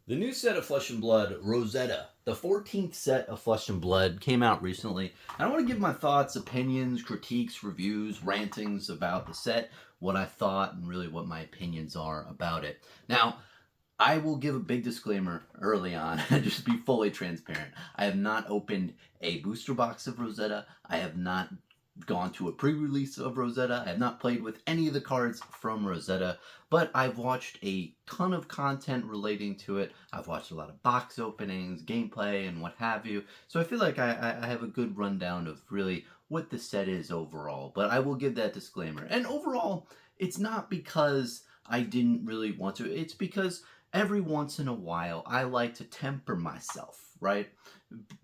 The new set of Flesh and Blood, Rosetta, the 14th set of Flesh and Blood, came out recently. I want to give my thoughts, opinions, critiques, reviews, rantings about the set, what I thought, and really what my opinions are about it. Now, I will give a big disclaimer early on and just be fully transparent. I have not opened a booster box of Rosetta. I have not gone to a pre-release of Rosetta. I have not played with any of the cards from Rosetta, but I've watched a ton of content relating to it. I've watched a lot of box openings, gameplay, and what have you. So I feel like I have a good rundown of really what the set is overall, but I will give that disclaimer. And overall, it's not because I didn't really want to. It's because every once in a while, I like to temper myself, right?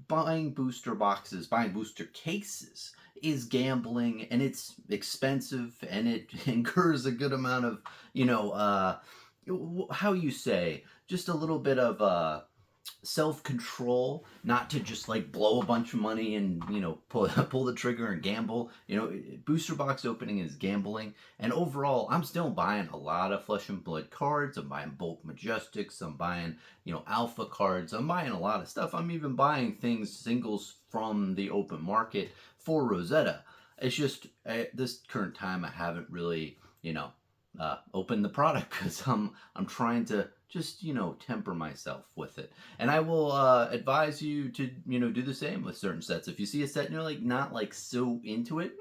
Buying booster boxes, buying booster cases is gambling, and it's expensive, and it incurs a good amount of, how you say, just a little bit of self-control, not to just like blow a bunch of money and pull the trigger and gamble. Booster box opening is gambling, and overall I'm still buying a lot of Flesh and Blood cards. I'm buying bulk majestics, I'm buying alpha cards, I'm buying a lot of stuff. I'm even buying singles from the open market for Rosetta. It's just at this current time I haven't really opened the product because I'm trying to just temper myself with it. And I will advise you to do the same with certain sets. If you see a set and you're like not like so into it,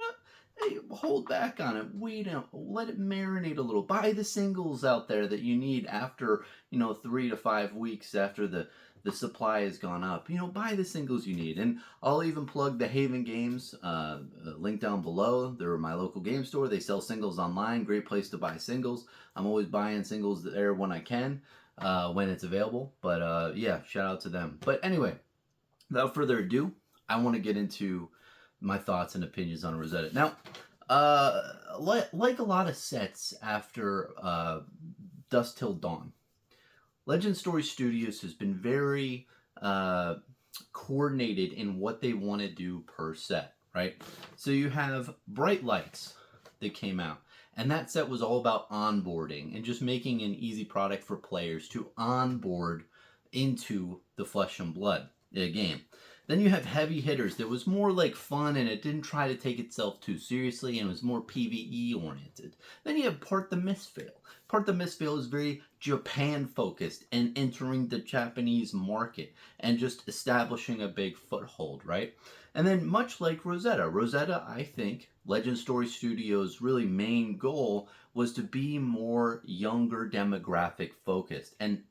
hey, hold back on it, wait out, let it marinate a little. Buy the singles out there that you need after 3 to 5 weeks after the supply has gone up. Buy the singles you need. And I'll even plug the Haven Games, link down below. They're my local game store. They sell singles online. Great place to buy singles. I'm always buying singles there when I can, when it's available. But yeah, shout out to them. But anyway, without further ado, I want to get into my thoughts and opinions on Rosetta. Now, like a lot of sets after Dusk Till Dawn, Legend Story Studios has been very coordinated in what they want to do per set, right? So you have Bright Lights that came out, and that set was all about onboarding and just making an easy product for players to onboard into the Flesh and Blood game. Then you have Heavy Hitters that was more like fun, and it didn't try to take itself too seriously, and it was more PvE oriented. Then you have Part the Mistveil. Part the Mistveil is very Japan focused and entering the Japanese market and just establishing a big foothold, right? And then much like Rosetta, I think Legend Story Studios' really main goal was to be more younger demographic focused and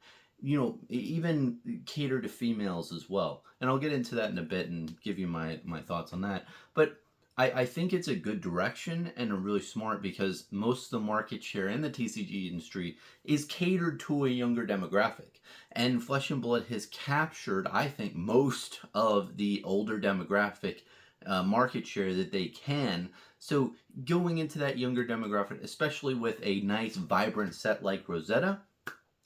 even cater to females as well. And I'll get into that in a bit and give you my thoughts on that. But I think it's a good direction and a really smart, because most of the market share in the TCG industry is catered to a younger demographic. And Flesh and Blood has captured, I think, most of the older demographic market share that they can. So going into that younger demographic, especially with a nice, vibrant set like Rosetta,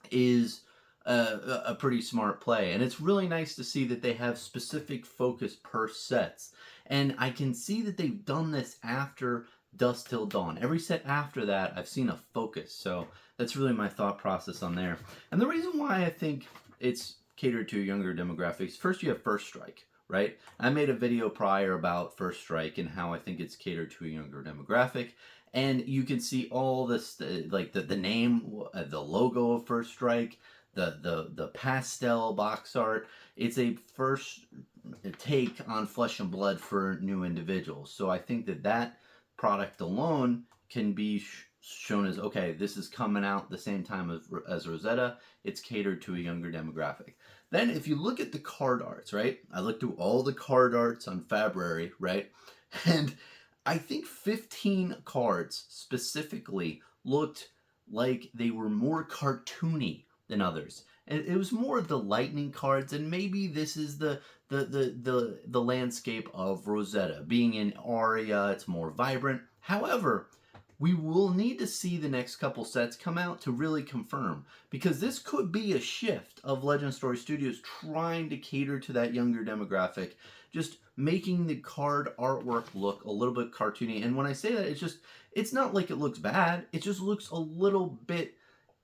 is a pretty smart play. And it's really nice to see that they have specific focus per sets. And I can see that they've done this after Dusk Till Dawn. Every set after that, I've seen a focus. So that's really my thought process on there. And the reason why I think it's catered to younger demographics, first you have First Strike, right? I made a video prior about First Strike and how I think it's catered to a younger demographic. And you can see all this, like the name, the logo of First Strike, the pastel box art. It's a first take on Flesh and Blood for new individuals. So I think that product alone can be shown as, okay, this is coming out the same time as Rosetta. It's catered to a younger demographic. Then if you look at the card arts, right? I looked through all the card arts on February, right? And I think 15 cards specifically looked like they were more cartoony than others. And it was more of the lightning cards, and maybe this is the landscape of Rosetta. Being in Aria, it's more vibrant. However, we will need to see the next couple sets come out to really confirm, because this could be a shift of Legend Story Studios trying to cater to that younger demographic, just making the card artwork look a little bit cartoony. And when I say that, it's not like it looks bad, it just looks a little bit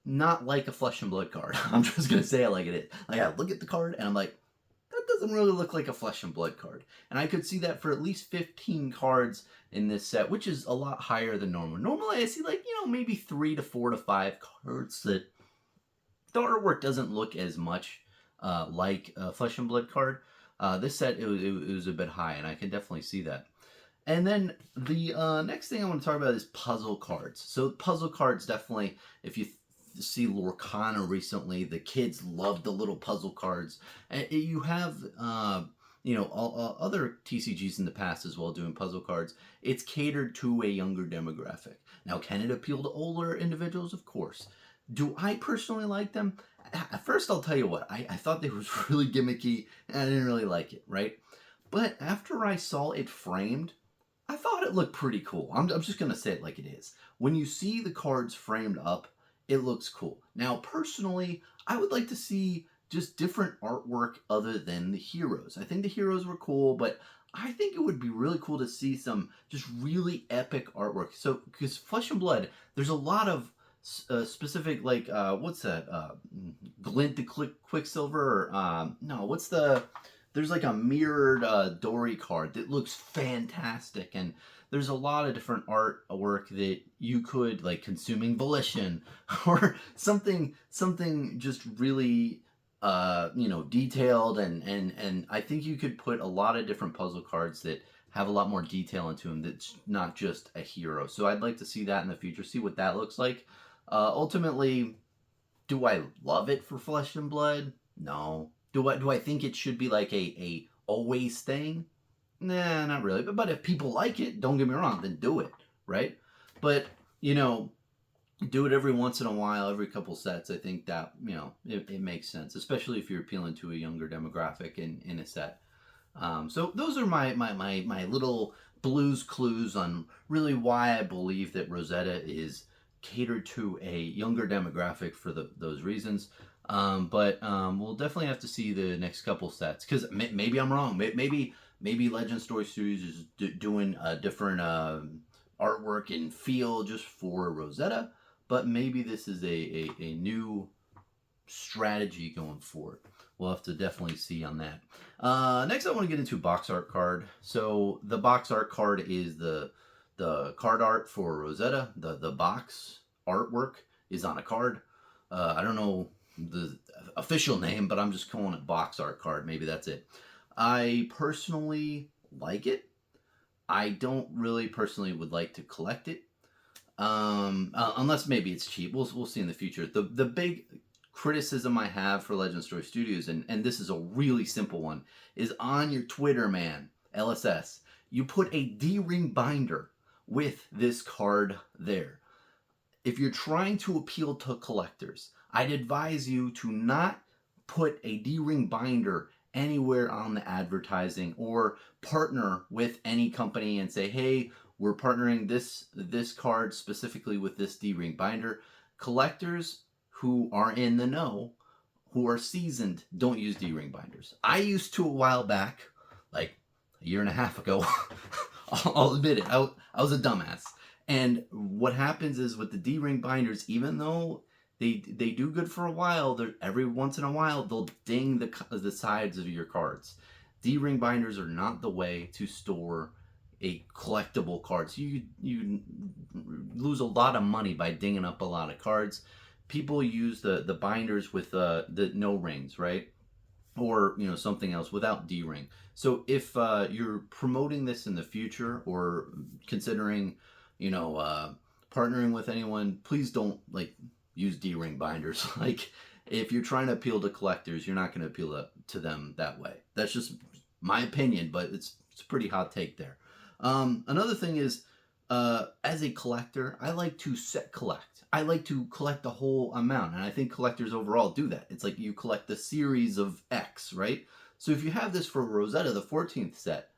not like a Flesh and Blood card. I'm just gonna say it like it is. Like, I look at the card and I'm like, that doesn't really look like a Flesh and Blood card. And I could see that for at least 15 cards in this set, which is a lot higher than normal. Normally I see, like, maybe 3 to 4 to 5 cards that the artwork doesn't look as much like a Flesh and Blood card. This set, it was a bit high, and I can definitely see that. And then the next thing I want to talk about is puzzle cards. So puzzle cards, definitely, if you see Lorcana recently, the kids love the little puzzle cards. And you have other TCGs in the past as well doing puzzle cards. It's catered to a younger demographic. Now, can it appeal to older individuals? Of course. Do I personally like them? At first, I'll tell you what, I thought they was really gimmicky, and I didn't really like it, right? But after I saw it framed, I thought it looked pretty cool. I'm just going to say it like it is. When you see the cards framed up, it looks cool. Now, personally, I would like to see just different artwork other than the heroes. I think the heroes were cool, but I think it would be really cool to see some just really epic artwork. So, because Flesh and Blood, there's a lot of specific, like, what's that? Glint the Quicksilver? Or, no, what's the... There's like a mirrored Dory card that looks fantastic, and there's a lot of different artwork that you could, like Consuming Volition, or something just really detailed, and I think you could put a lot of different puzzle cards that have a lot more detail into them that's not just a hero. So I'd like to see that in the future, see what that looks like. Ultimately, do I love it for Flesh and Blood? No. Do I think it should be like a always thing? Nah, not really. But if people like it, don't get me wrong, then do it, right? But, do it every once in a while, every couple sets. I think that, it makes sense, especially if you're appealing to a younger demographic in a set. So those are my little blues clues on really why I believe that Rosetta is catered to a younger demographic for those reasons. But we'll definitely have to see the next couple sets, because maybe I'm wrong. Maybe Legend Story Studios is doing a different artwork and feel just for Rosetta, but maybe this is a new strategy going forward. We'll have to definitely see on that. Next, I want to get into box art card. So the box art card is the card art for Rosetta. The box artwork is on a card. I don't know the official name, but I'm just calling it box art card. Maybe that's it. I personally like it. I don't really personally would like to collect it, unless maybe it's cheap. We'll see in the future. The big criticism I have for Legend Story Studios, and this is a really simple one, is on your Twitter, man, LSS, you put a D-ring binder with this card there. If you're trying to appeal to collectors, I'd advise you to not put a D-ring binder anywhere on the advertising, or partner with any company and say, hey, we're partnering this card specifically with this D-ring binder. Collectors who are in the know, who are seasoned, don't use D-ring binders. I used to a while back, like a year and a half ago. I'll admit it, I was a dumbass. And what happens is with the D-ring binders, even though they do good for a while, every once in a while they'll ding the sides of your cards. D-ring binders are not the way to store a collectible card. So you lose a lot of money by dinging up a lot of cards. People use the binders with the no rings, right? Or something else without D-ring. So if you're promoting this in the future, or considering partnering with anyone, please don't use D-ring binders. Like, if you're trying to appeal to collectors, you're not going to appeal to them that way. That's just my opinion, but it's a pretty hot take there. Another thing is, as a collector, I like to set collect. I like to collect the whole amount, and I think collectors overall do that. It's like you collect the series of X, right? So if you have this for Rosetta, the 14th set,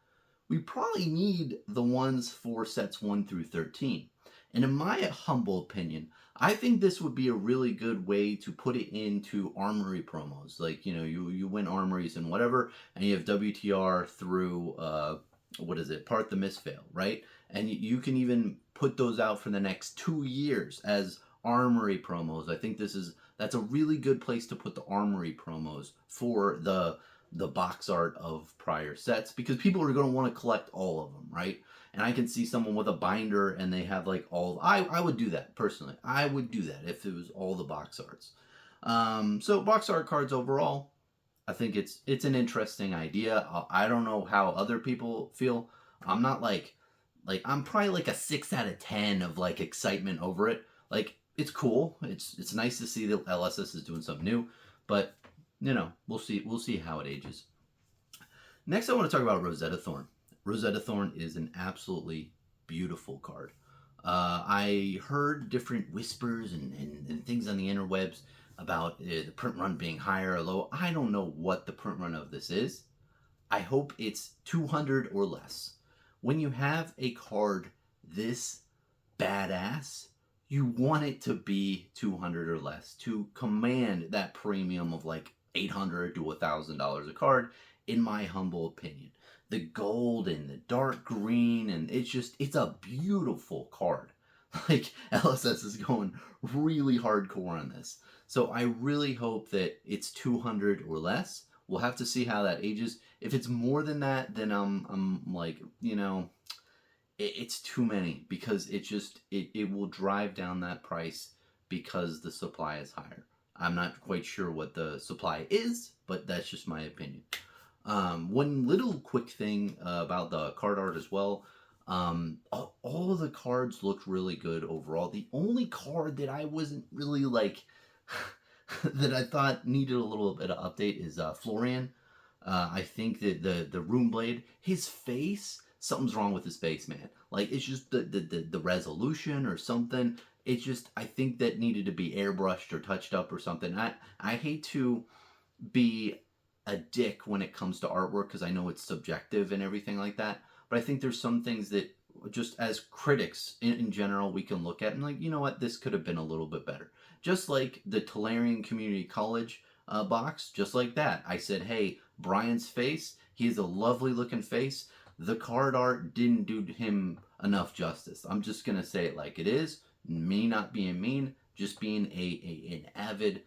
we probably need the ones for sets 1 through 13. And in my humble opinion, I think this would be a really good way to put it into armory promos. Like, you win armories and whatever, and you have WTR through, Part the Misfail, right? And you can even put those out for the next 2 years as Armory promos. I think that's a really good place to put the Armory promos for the box art of prior sets, because people are going to want to collect all of them, right? And I can see someone with a binder and they have like all. I would do that personally. I would do that if it was all the box arts. So box art cards overall, I think it's an interesting idea. I don't know how other people feel. I'm not like I'm probably like a 6 out of 10 of like excitement over it. Like, it's cool. It's nice to see that LSS is doing something new, but you know, we'll see how it ages. Next, I want to talk about Rosetta Thorn. Rosetta Thorn is an absolutely beautiful card. I heard different whispers and things on the interwebs about the print run being higher or low. I don't know what the print run of this is. I hope it's 200 or less. When you have a card this badass, you want it to be 200 or less to command that premium of like $800 to $1,000 a card, in my humble opinion. The gold and the dark green, and it's a beautiful card. Like, LSS is going really hardcore on this. So I really hope that it's 200 or less. We'll have to see how that ages. If it's more than that, then I'm like, you know, it's too many, because it will drive down that price because the supply is higher. I'm not quite sure what the supply is, but that's just my opinion. One little quick thing about the card art as well. All of the cards looked really good overall. The only card that I wasn't really like that I thought needed a little bit of update is Florian. I think that the Rune Blade, his face, something's wrong with his face, man. Like, it's just the resolution or something. It's just, I think that needed to be airbrushed or touched up or something. I hate to be a dick when it comes to artwork, because I know it's subjective and everything like that. But I think there's some things that just as critics in general we can look at and like, you know what, this could have been a little bit better. Just like the Tolarian Community College box, just like that. I said, hey, Brian's face, he has a lovely looking face. The card art didn't do him enough justice. I'm just going to say it like it is. Me not being mean, just being an avid,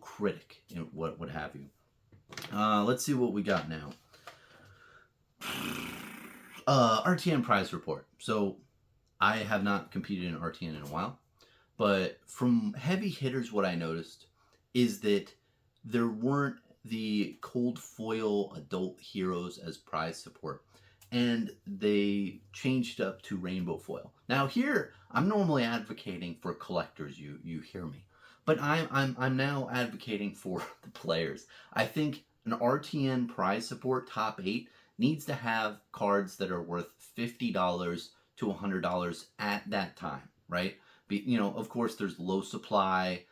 critic, what have you. Let's see what we got now. RTM Prize Report. So I have not competed in RTN in a while, but from heavy hitters, what I noticed is that there weren't the cold foil adult heroes as prize support, and they changed up to rainbow foil. Now here, I'm normally advocating for collectors. You hear me, but I'm now advocating for the players. I think an RTN prize support top 8 needs to have cards that are worth $50 to $100 at that time, right? Of course, there's low supply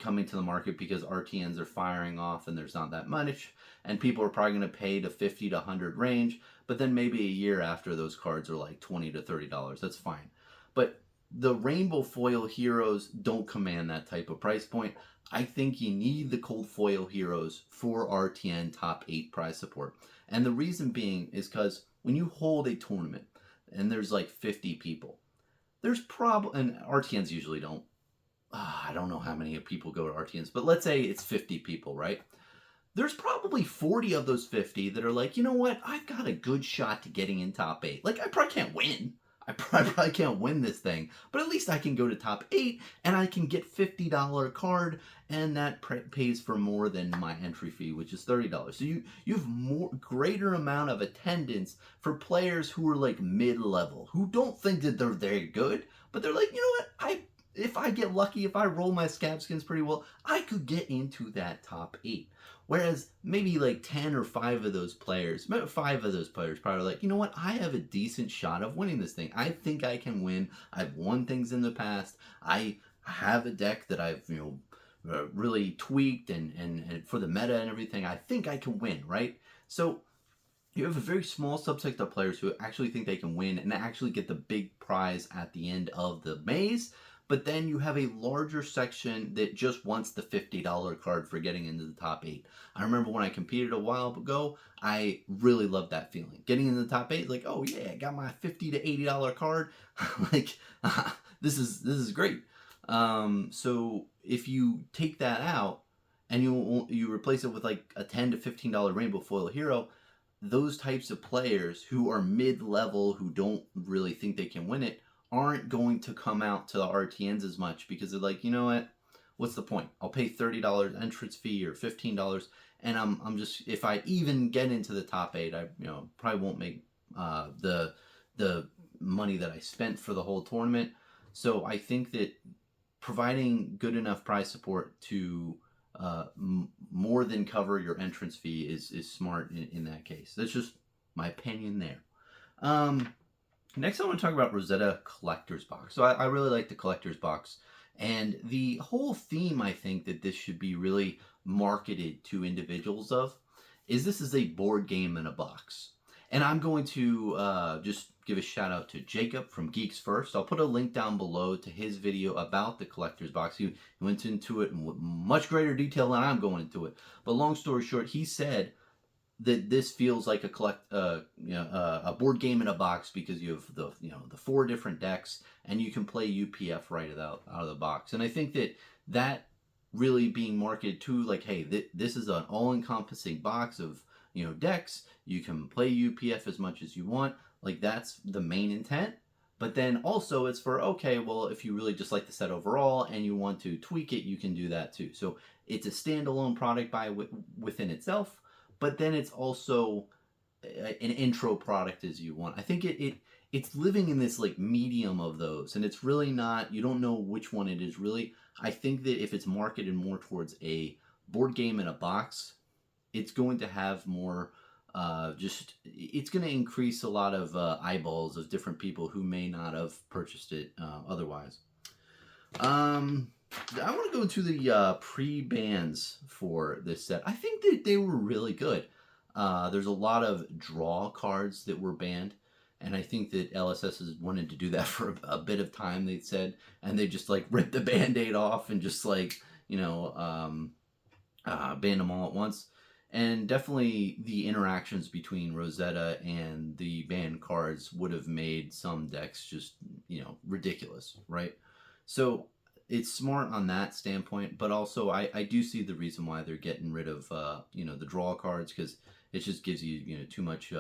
coming to the market because RTNs are firing off and there's not that much, and people are probably going to pay the 50 to 100 range, but then maybe a year after, those cards are like $20 to $30. That's fine. But the rainbow foil heroes don't command that type of price point. I think you need the cold foil heroes for RTN top 8 prize support. And the reason being is because when you hold a tournament and there's like 50 people, there's probably, and RTNs usually don't, I don't know how many people go to RTNs, but let's say it's 50 people, right? There's probably 40 of those 50 that are like, you know what, I've got a good shot to getting in top 8. Like, I probably can't win. I probably can't win this thing, but at least I can go to top 8 and I can get $50 card, and that pays for more than my entry fee, which is $30. So you have greater amount of attendance for players who are like mid-level, who don't think that they're very good, but they're like, you know what, if I get lucky, if I roll my scab skins pretty well, I could get into that top 8. Whereas maybe like 10 or 5 of those players, probably like, you know what, I have a decent shot of winning this thing. I think I can win. I've won things in the past. I have a deck that I've, really tweaked and for the meta and everything. I think I can win, right? So you have a very small subset of players who actually think they can win and actually get the big prize at the end of the maze. But then you have a larger section that just wants the $50 card for getting into the top 8. I remember when I competed a while ago, I really loved that feeling. Getting into the top 8, like, oh yeah, I got my $50 to $80 card. Like, this is great. So if you take that out and you replace it with like a $10 to $15 rainbow foil hero, those types of players who are mid-level, who don't really think they can win it, aren't going to come out to the RTNs as much, because they're like, you know what, what's the point? I'll pay $30 entrance fee or $15, and I'm just, if I even get into the top 8, I probably won't make the money that I spent for the whole tournament. So I think that providing good enough prize support to more than cover your entrance fee is smart in that case. That's just my opinion there. Next, I want to talk about Rosetta Collector's Box. So I really like the Collector's Box. And the whole theme, I think, that this should be really marketed to individuals of, is this is a board game in a box. And I'm going to just give a shout out to Jacob from Geeks First. I'll put a link down below to his video about the Collector's Box. He went into it in much greater detail than I'm going into it. But long story short, he said that this feels like a board game in a box, because you have the 4 different decks, and you can play UPF right out of the box. And I think that really being marketed to, like, hey, this is an all-encompassing box of decks. You can play UPF as much as you want. Like, that's the main intent. But then also it's for, okay, well, if you really just like the set overall and you want to tweak it, you can do that too. So it's a standalone product within itself, but then it's also an intro product as you want. I think it's living in this like medium of those, and it's really not, you don't know which one it is really. I think that if it's marketed more towards a board game in a box, it's going to have more it's going to increase a lot of eyeballs of different people who may not have purchased it otherwise. I want to go to the pre-bans for this set. I think that they were really good. There's a lot of draw cards that were banned, and I think that LSS has wanted to do that for a bit of time, they said, and they just like ripped the band-aid off and just like banned them all at once. And definitely the interactions between Rosetta and the banned cards would have made some decks just, ridiculous, right? So it's smart on that standpoint, but also I do see the reason why they're getting rid of, the draw cards, because it just gives you, too much,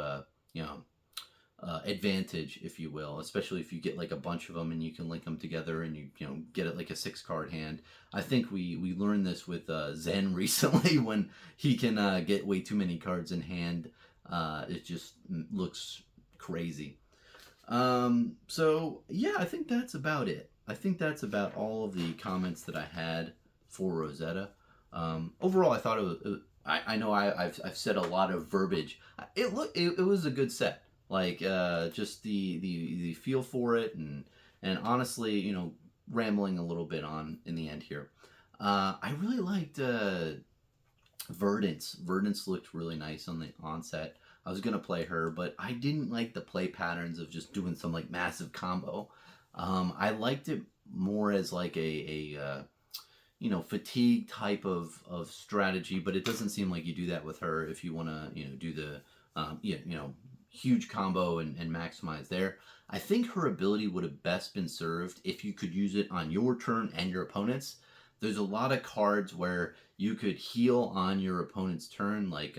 advantage, if you will, especially if you get like a bunch of them and you can link them together and you get it like a 6-card hand. I think we learned this with Zen recently when he can get way too many cards in hand. It just looks crazy. So yeah, I think that's about it. I think that's about all of the comments that I had for Rosetta. Overall, I thought it was. I know I've said a lot of verbiage. It was a good set. Like just the feel for it, and honestly, rambling a little bit on in the end here. I really liked Verdance. Verdance looked really nice on the onset. I was gonna play her, but I didn't like the play patterns of just doing some like massive combo. I liked it more as like a fatigue type of strategy, but it doesn't seem like you do that with her if you want to do the huge combo and maximize there. I think her ability would have best been served if you could use it on your turn and your opponent's. There's a lot of cards where you could heal on your opponent's turn, like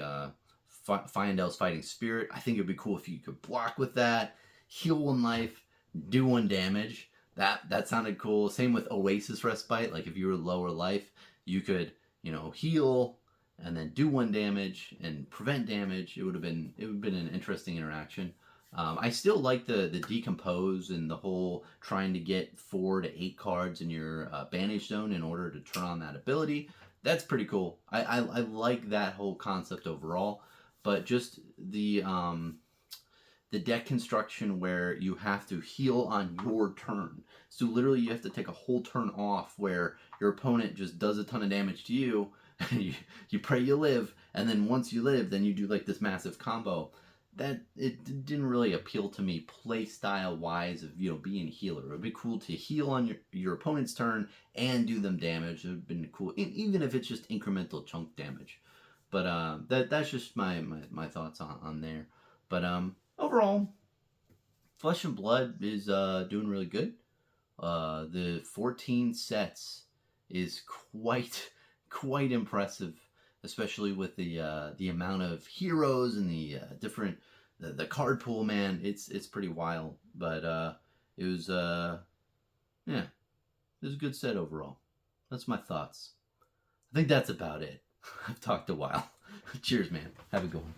Fiondel's Fighting Spirit. I think it'd be cool if you could block with that, heal 1 life, do 1 damage. That sounded cool. Same with Oasis Respite. Like if you were lower life, you could heal and then do 1 damage and prevent damage. It would have been an interesting interaction. I still like the decompose and the whole trying to get 4 to 8 cards in your bandage zone in order to turn on that ability. That's pretty cool. I like that whole concept overall, but just the deck construction where you have to heal on your turn. So literally you have to take a whole turn off where your opponent just does a ton of damage to you, and you pray you live, and then once you live, then you do like this massive combo. That it didn't really appeal to me play style wise of being a healer. It would be cool to heal on your opponent's turn and do them damage. It would have been cool, even if it's just incremental chunk damage. But that's just my thoughts on there. But overall, Flesh and Blood is doing really good. The 14 sets is quite impressive, especially with the amount of heroes and the different the card pool. Man, it's pretty wild. But it was yeah, it was a good set overall. That's my thoughts. I think that's about it. I've talked a while. Cheers, man. Have a good one.